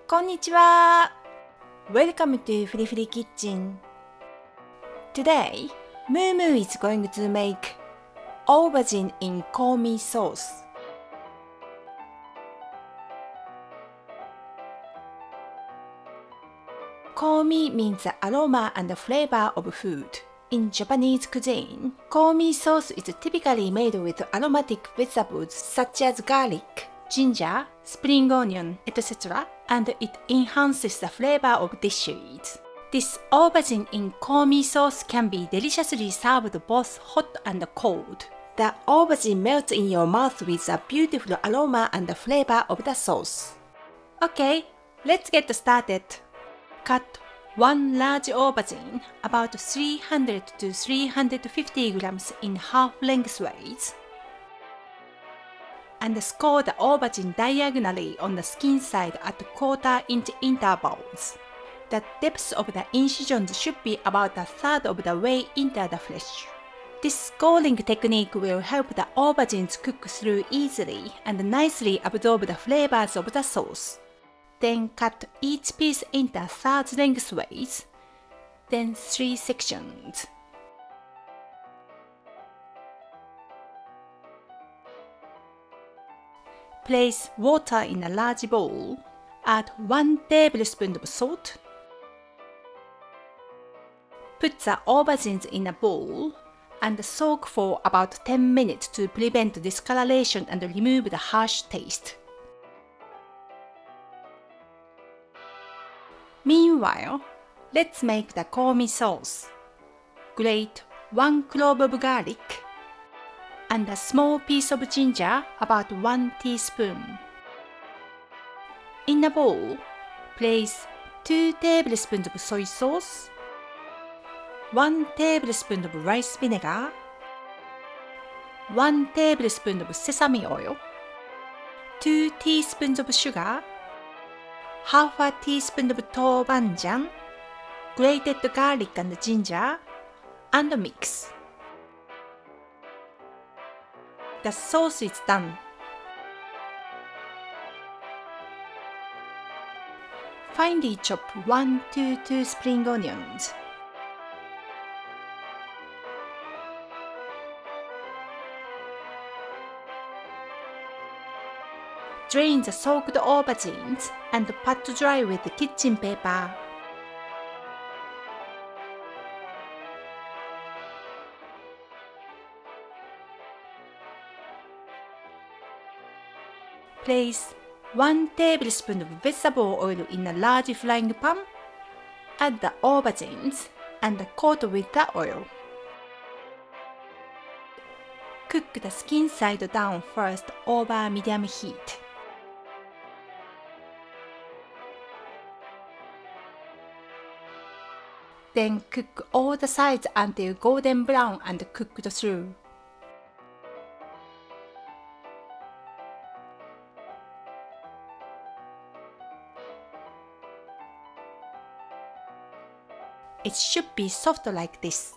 こんにちは。Welcome to Free Free Kitchen. Today, Moo is going to make aubergine in Koumi sauce. Koumi means the aroma and flavor of food. In Japanese cuisine, Koumi sauce is typically made with aromatic vegetables such as garlic, ginger, spring onion, etc., and it enhances the flavor of dishes. This aubergine in Koumi sauce can be deliciously served both hot and cold. The aubergine melts in your mouth with a beautiful aroma and flavor of the sauce. Okay, let's get started. Cut 1 large aubergine, about 300 to 350 grams in half lengthways, and score the aubergine diagonally on the skin side at quarter-inch intervals. The depth of the incisions should be about a third of the way into the flesh. This scoring technique will help the aubergines cook through easily and nicely absorb the flavors of the sauce. Then cut each piece into thirds lengthways, then 3 sections. Place water in a large bowl. Add 1 tablespoon of salt. Put the aubergines in a bowl and soak for about 10 minutes to prevent discoloration and remove the harsh taste. Meanwhile, let's make the Koumi sauce. Grate 1 clove of garlic and a small piece of ginger, about 1 teaspoon. In a bowl, place 2 tablespoons of soy sauce, 1 tablespoon of rice vinegar, 1 tablespoon of sesame oil, 2 teaspoons of sugar, half a teaspoon of toban-djan, grated garlic and ginger, and mix. The sauce is done. Finely chop 1 to 2 spring onions. Drain the soaked aubergines and pat dry with kitchen paper. Place 1 tablespoon of vegetable oil in a large frying pan. Add the aubergines and coat with the oil. Cook the skin side down first over medium heat. Then cook all the sides until golden brown and cooked through. It should be soft like this.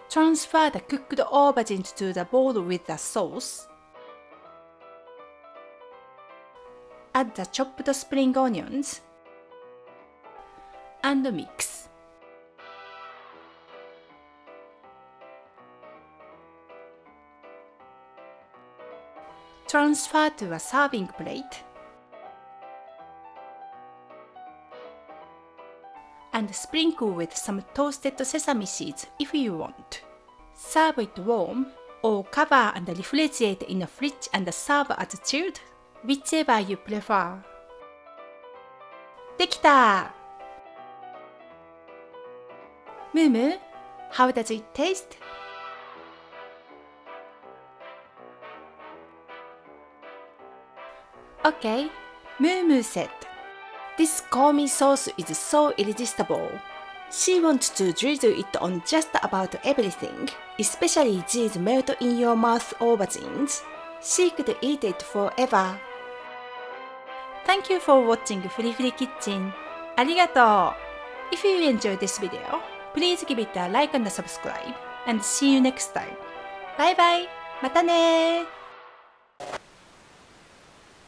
Transfer the cooked aubergines to the bowl with the sauce. Add the chopped spring onions and mix. Transfer to a serving plate and sprinkle with some toasted sesame seeds if you want. Serve it warm or cover and refrigerate in the fridge and serve as chilled, whichever you prefer. できた! Moo, how does it taste? Okay, Moo said, "This Koumi sauce is so irresistible. She wants to drizzle it on just about everything, especially these melt in your mouth aubergines. She could eat it forever." Thank you for watching Free Free Kitchen. ありがとう. If you enjoyed this video, please give it a like and subscribe, and see you next time. Bye bye! またね